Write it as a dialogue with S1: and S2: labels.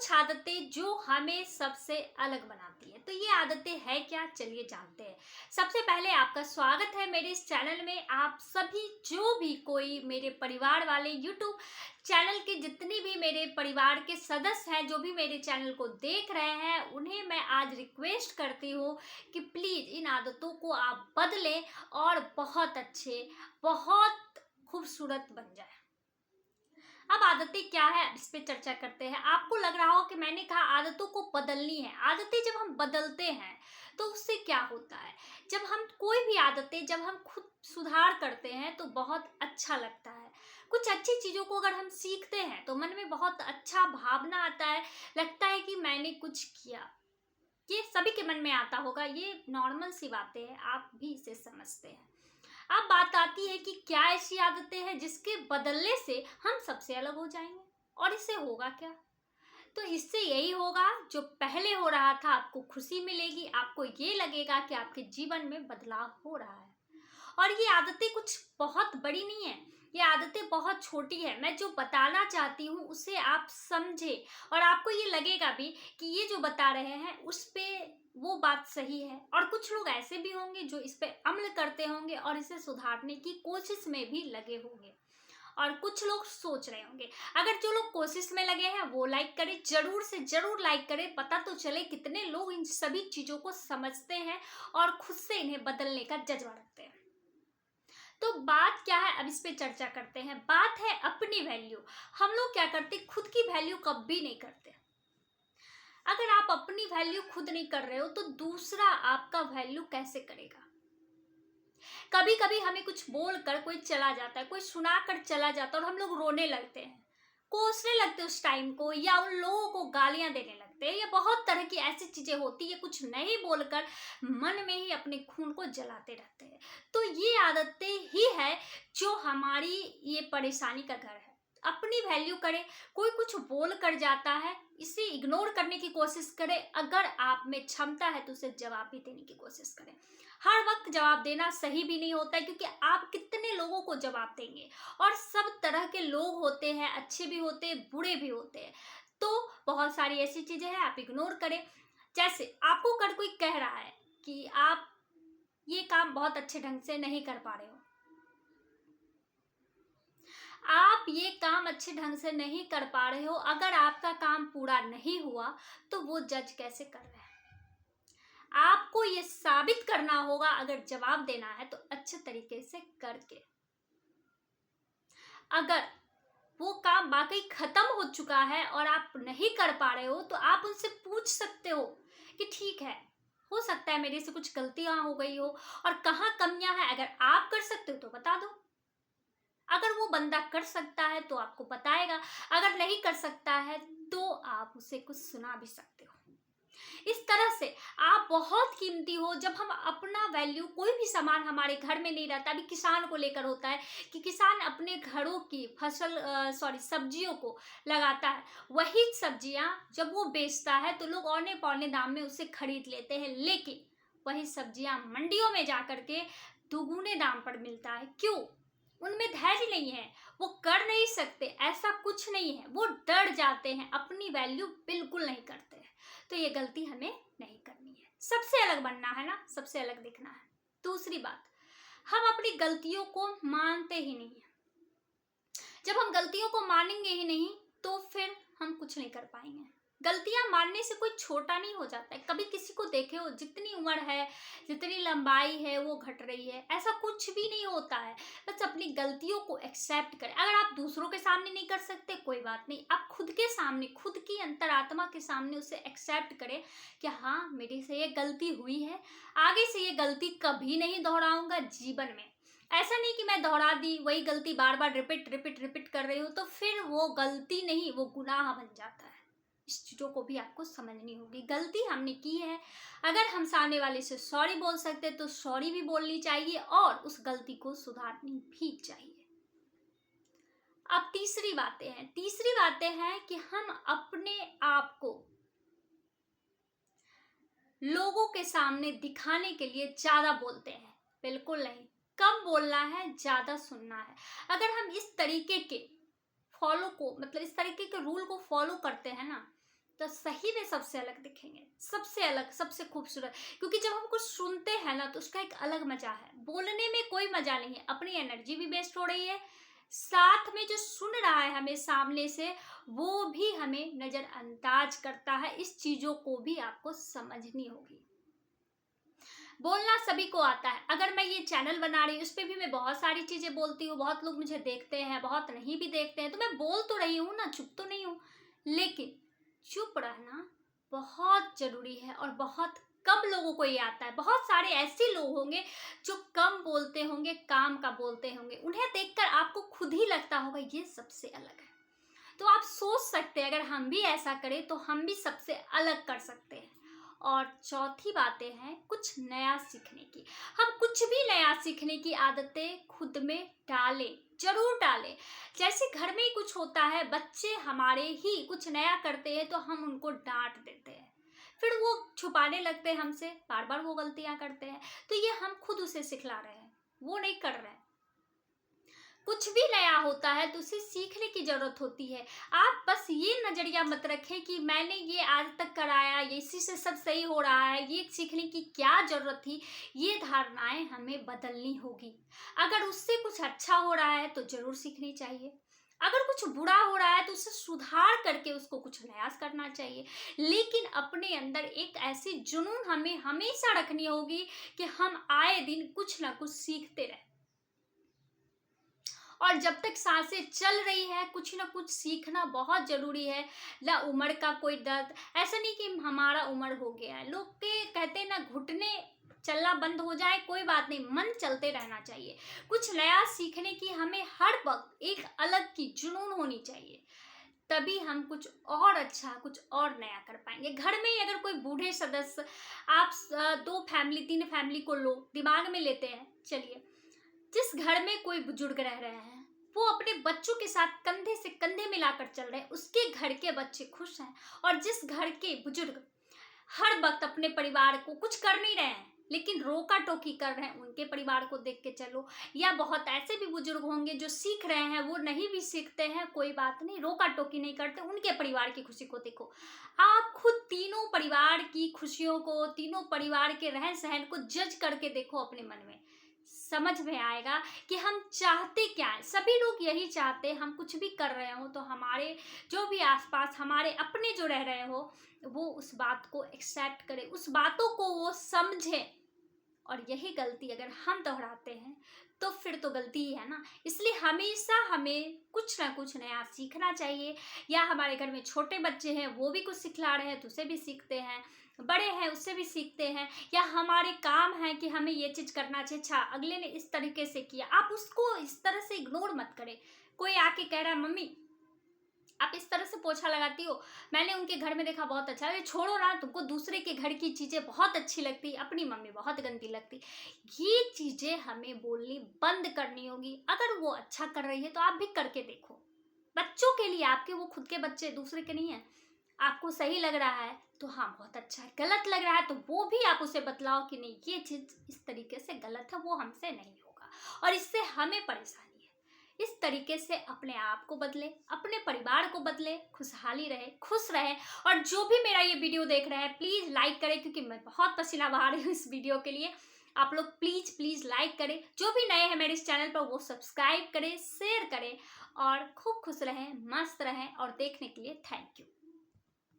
S1: कुछ आदतें जो हमें सबसे अलग बनाती है। तो ये आदतें है क्या, चलिए जानते हैं। सबसे पहले आपका स्वागत है मेरे इस चैनल में। आप सभी जो भी कोई मेरे परिवार वाले यूट्यूब चैनल के जितने भी मेरे परिवार के सदस्य हैं, जो भी मेरे चैनल को देख रहे हैं, उन्हें मैं आज रिक्वेस्ट करती हूँ कि प्लीज़ इन आदतों को आप बदलें और बहुत अच्छे, बहुत खूबसूरत बन जाए। अब आदतें क्या है, इस पे चर्चा करते हैं। आपको लग रहा हो कि मैंने कहा आदतों को बदलनी है। आदतें जब हम बदलते हैं तो उससे क्या होता है, जब हम कोई भी आदतें जब हम खुद सुधार करते हैं तो बहुत अच्छा लगता है। कुछ अच्छी चीज़ों को अगर हम सीखते हैं तो मन में बहुत अच्छा भावना आता है, लगता है कि मैंने कुछ किया। ये सभी के मन में आता होगा, ये नॉर्मल सी बातें हैं, आप भी इसे समझते हैं। अब बात आती है कि क्या ऐसी आदतें हैं जिसके बदलने से हम सबसे अलग हो जाएंगे, और इससे होगा क्या। तो इससे यही होगा जो पहले हो रहा था, आपको खुशी मिलेगी, आपको ये लगेगा कि आपके जीवन में बदलाव हो रहा है। और ये आदतें कुछ बहुत बड़ी नहीं है, ये आदतें बहुत छोटी है। मैं जो बताना चाहती हूँ उसे आप समझे, और आपको ये लगेगा भी कि ये जो बता रहे हैं उस पे वो बात सही है। और कुछ लोग ऐसे भी होंगे जो इस पे अमल करते होंगे और इसे सुधारने की कोशिश में भी लगे होंगे, और कुछ लोग सोच रहे होंगे। अगर जो लोग कोशिश में लगे हैं वो लाइक करें, जरूर से जरूर लाइक करें, पता तो चले कितने लोग इन सभी चीज़ों को समझते हैं और खुद से इन्हें बदलने का जज्बा रखते हैं। तो बात क्या है, अब इस पे चर्चा करते हैं। बात है अपनी वैल्यू। हम लोग क्या करते, खुद की वैल्यू कभी नहीं करते। अगर आप अपनी वैल्यू खुद नहीं कर रहे हो तो दूसरा आपका वैल्यू कैसे करेगा। कभी कभी हमें कुछ बोलकर कोई चला जाता है, कोई सुनाकर चला जाता है और हम लोग रोने लगते हैं, कोसने लगते हैं उस टाइम को, या उन लोगों को गालियां देने लगते हैं, या बहुत तरह की ऐसी चीजें होती है, कुछ नहीं बोलकर मन में ही अपने खून को जलाते रहते हैं। तो ये आदतें ही है जो हमारी ये परेशानी का घर है। अपनी वैल्यू करें। कोई कुछ बोल कर जाता है, इसे इग्नोर करने की कोशिश करें। अगर आप में क्षमता है तो उसे जवाब भी देने की कोशिश करें। हर वक्त जवाब देना सही भी नहीं होता है, क्योंकि आप कितने लोगों को जवाब देंगे, और सब तरह के लोग होते हैं, अच्छे भी होते हैं, बुरे भी होते हैं। तो बहुत सारी ऐसी चीजें हैं, आप इग्नोर करें। जैसे आपको कर कोई कह रहा है कि आप ये काम बहुत अच्छे ढंग से नहीं कर पा रहे हो, आप ये काम अच्छे ढंग से नहीं कर पा रहे हो, अगर आपका काम पूरा नहीं हुआ तो वो जज कैसे कर रहे हैं। आपको ये साबित करना होगा, अगर जवाब देना है तो अच्छे तरीके से करके। अगर वो काम वाकई खत्म हो चुका है और आप नहीं कर पा रहे हो तो आप उनसे पूछ सकते हो कि ठीक है, हो सकता है मेरे से कुछ गलतियां हो गई हो और कहाँ कमियां हैं। अगर आप कर सकते हो तो बता दो। अगर वो बंदा कर सकता है तो आपको बताएगा, अगर नहीं कर सकता है तो आप उसे कुछ सुना भी सकते हो। इस तरह से आप बहुत कीमती हो। जब हम अपना वैल्यू, कोई भी सामान हमारे घर में नहीं रहता, अभी किसान को लेकर होता है कि किसान अपने घरों की फसल सब्जियों को लगाता है, वही सब्जियां जब वो बेचता है तो लोग औने पौने दाम में उसे खरीद लेते हैं, लेकिन वही सब्जियां मंडियों में जाकर के दुगुने दाम पर मिलता है। क्यों? उनमें धैर्य नहीं है, वो कर नहीं सकते, ऐसा कुछ नहीं है, वो डर जाते हैं, अपनी वैल्यू बिल्कुल नहीं करते हैं। तो ये गलती हमें नहीं करनी है। सबसे अलग बनना है ना, सबसे अलग दिखना है। दूसरी बात, हम अपनी गलतियों को मानते ही नहीं है। जब हम गलतियों को मानेंगे ही नहीं तो फिर हम कुछ नहीं कर पाएंगे। गलतियां मानने से कोई छोटा नहीं हो जाता है। कभी किसी को देखे हो, जितनी उम्र है, जितनी लंबाई है वो घट रही है, ऐसा कुछ भी नहीं होता है। बस अपनी गलतियों को एक्सेप्ट करें। अगर आप दूसरों के सामने नहीं कर सकते कोई बात नहीं, आप खुद के सामने, खुद की अंतरात्मा के सामने उसे एक्सेप्ट करें कि हाँ, मेरे से ये गलती हुई है, आगे से ये गलती कभी नहीं दोहराऊंगा जीवन में। ऐसा नहीं कि मैं दोहरा दी, वही गलती बार बार रिपीट रिपीट रिपीट कर रही हूँ, तो फिर वो गलती नहीं, वो गुनाह बन जाता है। इस चीज़ों को भी आपको समझनी होगी। गलती हमने की है, अगर हम सामने वाले से सॉरी बोल सकते तो सॉरी भी बोलनी चाहिए, और उस गलती को सुधारनी भी चाहिए। अब तीसरी बातें हैं कि हम अपने आप को लोगों के सामने दिखाने के लिए ज्यादा बोलते हैं। बिल्कुल नहीं, कम बोलना है, ज्यादा सुनना है। अगर हम इस तरीके के फॉलो को, मतलब इस तरीके के रूल को फॉलो करते हैं ना, तो सही में सबसे अलग दिखेंगे, सबसे अलग, सबसे खूबसूरत। क्योंकि जब हम कुछ सुनते हैं ना तो उसका एक अलग मजा है, बोलने में कोई मजा नहीं है, अपनी एनर्जी भी वेस्ट हो रही है, साथ में जो सुन रहा है हमें सामने से वो भी हमें नजरअंदाज करता है। इस चीजों को भी आपको समझनी होगी। बोलना सभी को आता है। अगर मैं ये चैनल बना रही हूँ, उस पर भी मैं बहुत सारी चीजें बोलती हूँ, बहुत लोग मुझे देखते हैं, बहुत नहीं भी देखते हैं, तो मैं बोल तो रही हूँ ना, चुप तो नहीं हूँ। लेकिन चुप रहना बहुत जरूरी है और बहुत कम लोगों को ये आता है। बहुत सारे ऐसे लोग होंगे जो कम बोलते होंगे, काम का बोलते होंगे, उन्हें देखकर आपको खुद ही लगता होगा ये सबसे अलग है। तो आप सोच सकते हैं अगर हम भी ऐसा करें तो हम भी सबसे अलग कर सकते हैं। और चौथी बातें हैं कुछ नया सीखने की। हम कुछ भी नया सीखने की आदतें खुद में डालें, जरूर डालें। जैसे घर में ही कुछ होता है, बच्चे हमारे ही कुछ नया करते हैं तो हम उनको डांट देते हैं, फिर वो छुपाने लगते हैं हमसे, बार बार वो गलतियां करते हैं। तो ये हम खुद उसे सिखला रहे हैं, वो नहीं कर रहे हैं। कुछ भी नया होता है तो उसे सीखने की जरूरत होती है। आप बस ये नजरिया मत रखें कि मैंने ये आज तक कराया, ये इसी से सब सही हो रहा है, ये सीखने की क्या जरूरत थी। ये धारणाएं हमें बदलनी होगी। अगर उससे कुछ अच्छा हो रहा है तो जरूर सीखनी चाहिए, अगर कुछ बुरा हो रहा है तो उसे सुधार करके उसको कुछ नया करना चाहिए। लेकिन अपने अंदर एक ऐसी जुनून हमें हमेशा रखनी होगी कि हम आए दिन कुछ ना कुछ सीखते रहें। और जब तक सांसें चल रही है कुछ ना कुछ सीखना बहुत जरूरी है। ना उम्र का कोई दर्द, ऐसा नहीं कि हमारा उम्र हो गया है, लोग के कहते हैं ना घुटने चलना बंद हो जाए, कोई बात नहीं, मन चलते रहना चाहिए। कुछ नया सीखने की हमें हर वक्त एक अलग की जुनून होनी चाहिए, तभी हम कुछ और अच्छा, कुछ और नया कर पाएंगे। घर में ही अगर कोई बूढ़े सदस्य, आप 2 फैमिली 3 फैमिली को लो दिमाग में लेते हैं, चलिए जिस घर में कोई बुजुर्ग रह रहे हैं वो अपने बच्चों के साथ कंधे से कंधे मिलाकर चल रहे हैं, उसके घर के बच्चे खुश हैं। और जिस घर के बुजुर्ग हर वक्त अपने परिवार को कुछ कर नहीं रहे हैं लेकिन रोका टोकी कर रहे हैं, उनके परिवार को देख के चलो। या बहुत ऐसे भी बुजुर्ग होंगे जो सीख रहे हैं, वो नहीं भी सीखते हैं, कोई बात नहीं, रोका टोकी नहीं करते, उनके परिवार की खुशी को देखो। आप खुद तीनों परिवार की खुशियों को, तीनों परिवार के रहन सहन को जज करके देखो अपने मन में, समझ में आएगा कि हम चाहते क्या है। सभी लोग यही चाहते हैं, हम कुछ भी कर रहे हो तो हमारे जो भी आसपास हमारे अपने जो रह रहे हो वो उस बात को एक्सेप्ट करें, उस बातों को वो समझें। और यही गलती अगर हम दोहराते हैं तो फिर तो गलती ही है ना। इसलिए हमेशा हमें कुछ ना कुछ नया सीखना चाहिए। या हमारे घर में छोटे बच्चे हैं, वो भी कुछ सिखला रहे हैं तो उसे भी सीखते हैं, बड़े हैं उससे भी सीखते हैं। या हमारे काम है कि हमें ये चीज करना चाहिए, अच्छा अगले ने इस तरीके से किया, आप उसको इस तरह से इग्नोर मत करें। कोई आके कह रहा है मम्मी आप इस तरह से पोछा लगाती हो, मैंने उनके घर में देखा बहुत अच्छा है, छोड़ो ना, तुमको दूसरे के घर की चीजें बहुत अच्छी लगती, अपनी मम्मी बहुत गंदी लगती। ये चीजें हमें बोलनी बंद करनी होगी। अगर वो अच्छा कर रही है तो आप भी करके देखो, बच्चों के लिए, आपके वो खुद के बच्चे, दूसरे के नहीं है। आपको सही लग रहा है तो हाँ बहुत अच्छा है, गलत लग रहा है तो वो भी आप उसे बतलाओ कि नहीं ये चीज इस तरीके से गलत है, वो हमसे नहीं होगा और इससे हमें परेशानी है। इस तरीके से अपने आप को बदले, अपने परिवार को बदले, खुशहाली रहे, खुश रहे। और जो भी मेरा ये वीडियो देख रहे हैं प्लीज लाइक करें, क्योंकि मैं बहुत पसीना बहा रही हूँ इस वीडियो के लिए। आप लोग प्लीज प्लीज लाइक करें, जो भी नए हैं मेरे इस चैनल पर वो सब्सक्राइब करें, शेयर करें और खूब खुश रहें, मस्त रहें। और देखने के लिए थैंक यू।